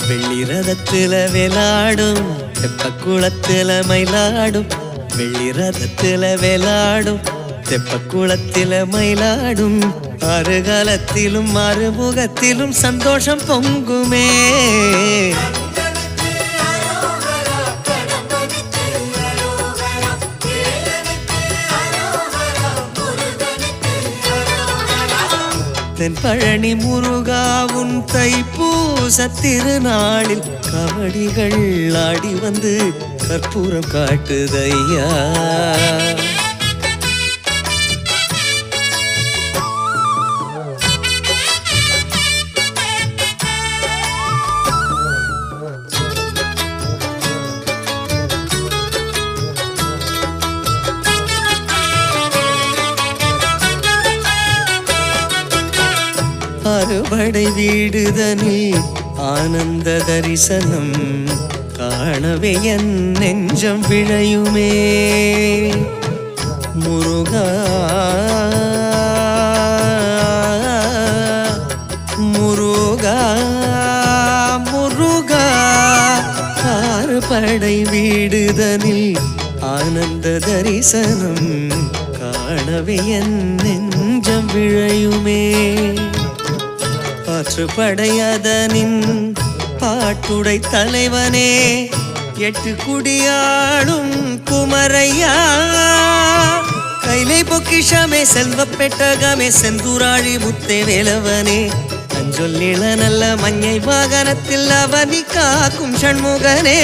வெள்ளி ரதத்துல வேலாடும் தெப்ப குளத்துல மயிலாடும். வெள்ளி ரதத்துல வேலாடும் தெப்ப குளத்துல மயிலாடும். ஆறுகாலத்திலும் மறுமுகத்திலும் சந்தோஷம் பொங்குமே. தென்பழனி முருகா உன் தைப்பூச திருநாளில் கபடிகள் ஆடி வந்து கற்பூரம் காட்டுதையா. அறுபடை வீடுதனில் ஆனந்த தரிசனம் காணவே என் நெஞ்சம் விழையுமே. முருகா முருகா முருகா. அறுபடை வீடுதனில் ஆனந்த தரிசனம் காணவே என் நெஞ்சம் விழையுமே. ஆற்றுப்படையதனின் பாட்டுடை தலைவனே எட்டு குடியாளும் குமரையா. கைலை பொக்கிஷமே செல்வ பெட்டகமே செந்தூராழி முத்தே வேலவனே. அஞ்சொல்லிள நல்ல மஞ்சை வாகனத்தில் அவனி காக்கும் ஷண்முகனே.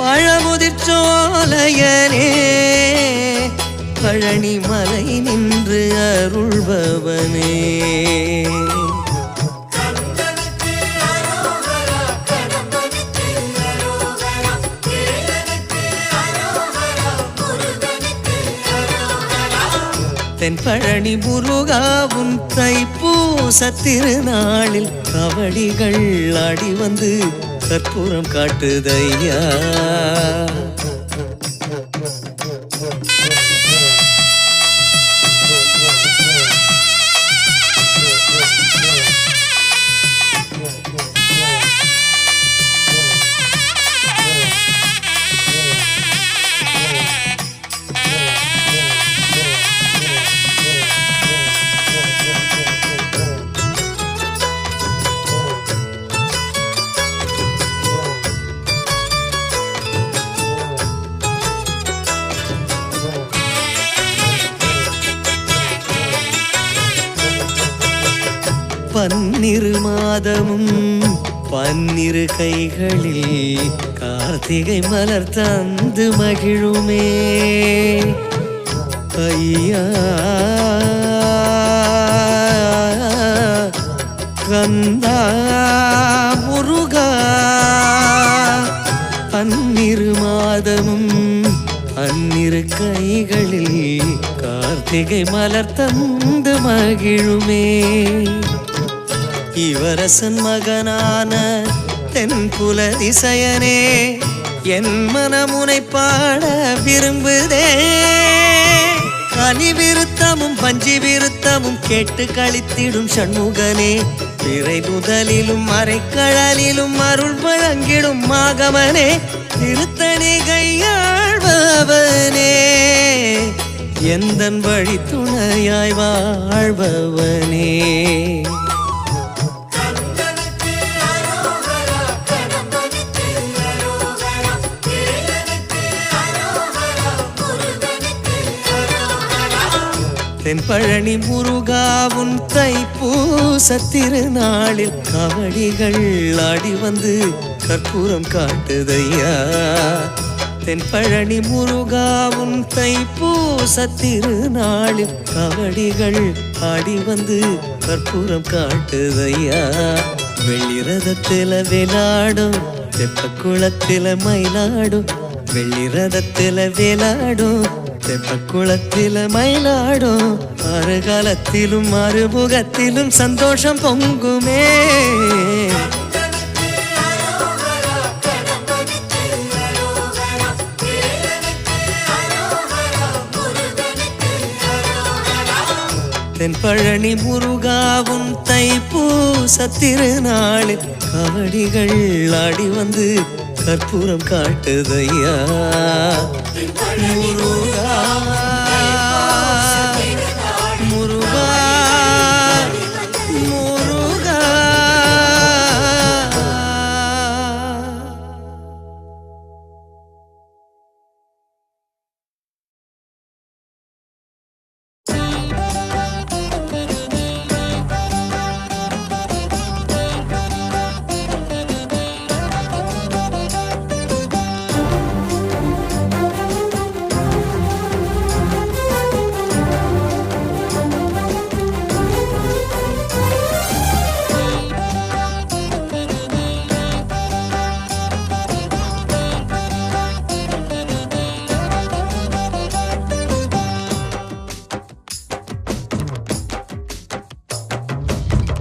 பழமுதிர்ச்சோலையனே பழனி மலை நின்று அருள்பவனே. தென்பழனி முருகா உன் தைப்பூச திருநாளில் கபடிகள் ஆடி வந்து கற்பூரம் காட்டுதையா. பன்னிரு மாதமும் பன்னிரு கைகளில் கார்த்திகை மலர் தந்து மகிழுமே. ஐயா கந்தா முருகா. பன்னிரு மாதமும் பன்னிரு கைகளில் கார்த்திகை மலர் தந்து மகிழுமே. இவரசன் மகனான தென்புல திசையனே என் மனமுனை பாட விரும்புதே. கனி விருத்தமும் பஞ்சி விருத்தமும் கேட்டு கழித்திடும் ஷண்முகனே. பிறை முதலிலும் மறைக்கழலிலும் அருள் வழங்கிடும் மாகமனே. திருத்தணி கையாழ்பவனே எந்தன் வழி துணையாய் வாழ்பவனே. தென்பழனி முருகா உன் தைப்பூச திருநாளில் கபடிகள் ஆடி வந்து கற்பூரம் காட்டுதையா. தென்பழனி முருகா உன் தைப்பூச திருநாளில் கபடிகள் ஆடி வந்து கற்பூரம் காட்டுதையா. வெள்ளி ரதத்தில வேலாடும் தெப்ப குளத்தில மயிலாடும். வெள்ளி ரதத்தில வேலாடும் தெப்ப குளத்தில மயிலாடும். ஆறுகாலத்திலும் மறுமுகத்திலும் சந்தோஷம் பொங்குமே. தென்பழனி முருகாவும் தைப்பூச திருநாளில் காவடிகள் ஆடி வந்து கற்பூரம் காட்டுதையா முருகா முருகா முருகா.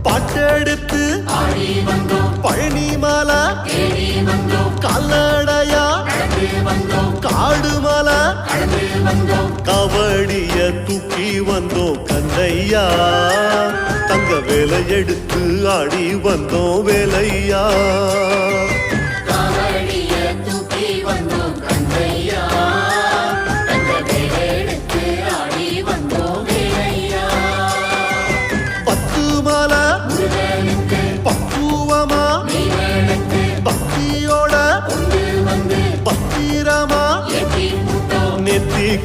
பாட்டெடுத்து பழனி மலை கல்லடையா காடு மலை கவடிய தூக்கி வந்தோம் கந்தையா தங்க வேலை எடுத்து ஆடி வந்தோம் வேலையா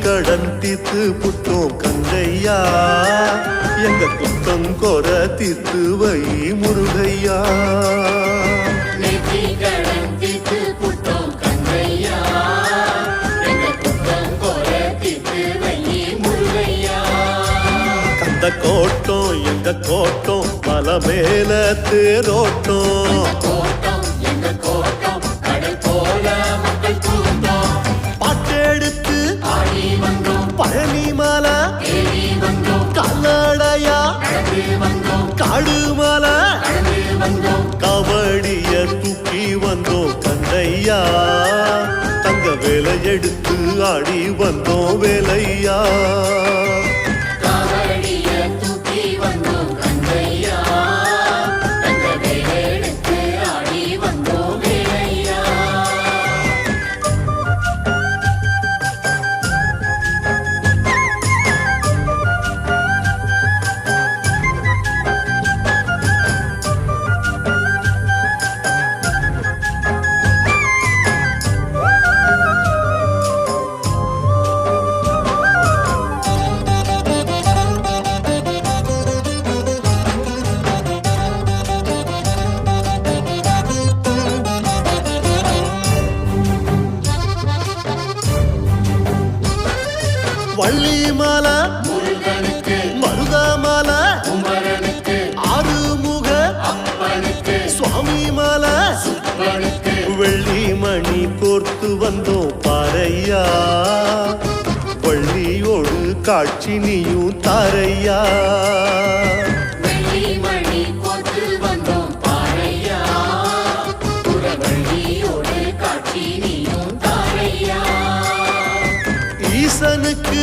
கடன் தீர்த்து புட்டோம் கந்தையா எங்க குத்தம் கொர தீர்த்து வை முருகையா கந்த கோட்டம் எங்க கோட்டம் மலை மேல தேரோட்டம் பழனி மலை கல்லடையா காடு மலை கவடிய தூக்கி வந்தோம் கந்தையா தங்க வேலை எடுத்து ஆடி வந்தோம் வேலையா வள்ளிமலை மருதமலை ஆறுமுக சுவாமி மலை வெள்ளிமணி கோர்த்து வந்தோம் பாறையா வள்ளியோடு காட்சி நீயும் தாரையா ஈசனுக்கு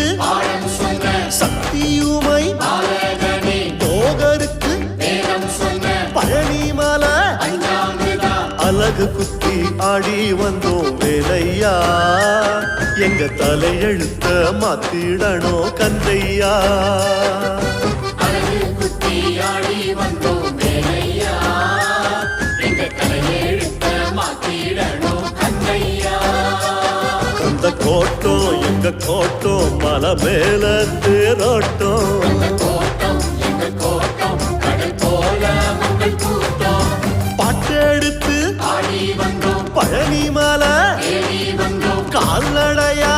சக்தியுமை போகருக்கு பழனி மலை அழகு குத்தி ஆடி வந்தோம் வேலையா எங்க தலையெழுத்த மாத்திடணும் கந்தையா கந்த கோட்டம் எங்க கோட்டம் மலை மேல தேரோட்டம் பாட்டெடுத்து பழனி மலை கால்நடையா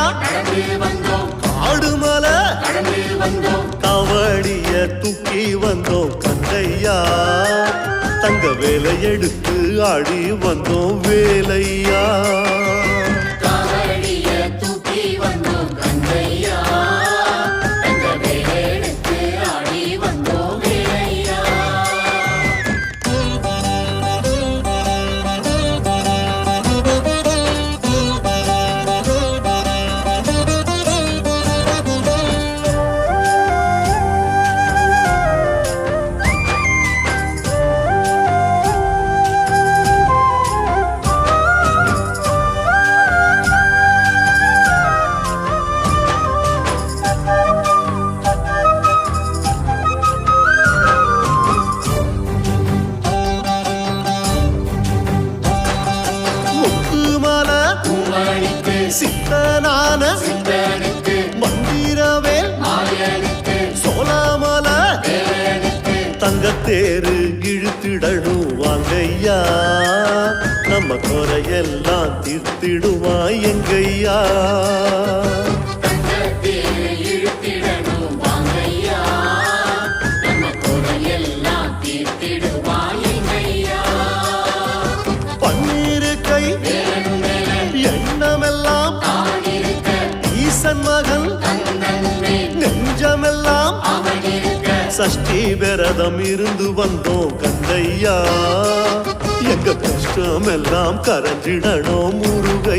காடு மலை கவடிய தூக்கி வந்தோம் கந்தையா தங்க வேலை எடுத்து ஆடி வந்தோம் வேலையா சித்தனான மந்திரவேல் சோலாமல தங்கத்தேரு இழுத்திடணும் வாங்கையா நம்ம குறையெல்லாம் தீர்த்திடுவாய் எங்கையா பன்னீரு கை எண்ணமெல்லாம் ஈசன் மகன் நெஞ்சமெல்லாம் சஷ்டி விரதம் இருந்து வந்தோம் கந்தையா எங்க கஷ்டம் எல்லாம் கரைஞ்சிடணும் முருகை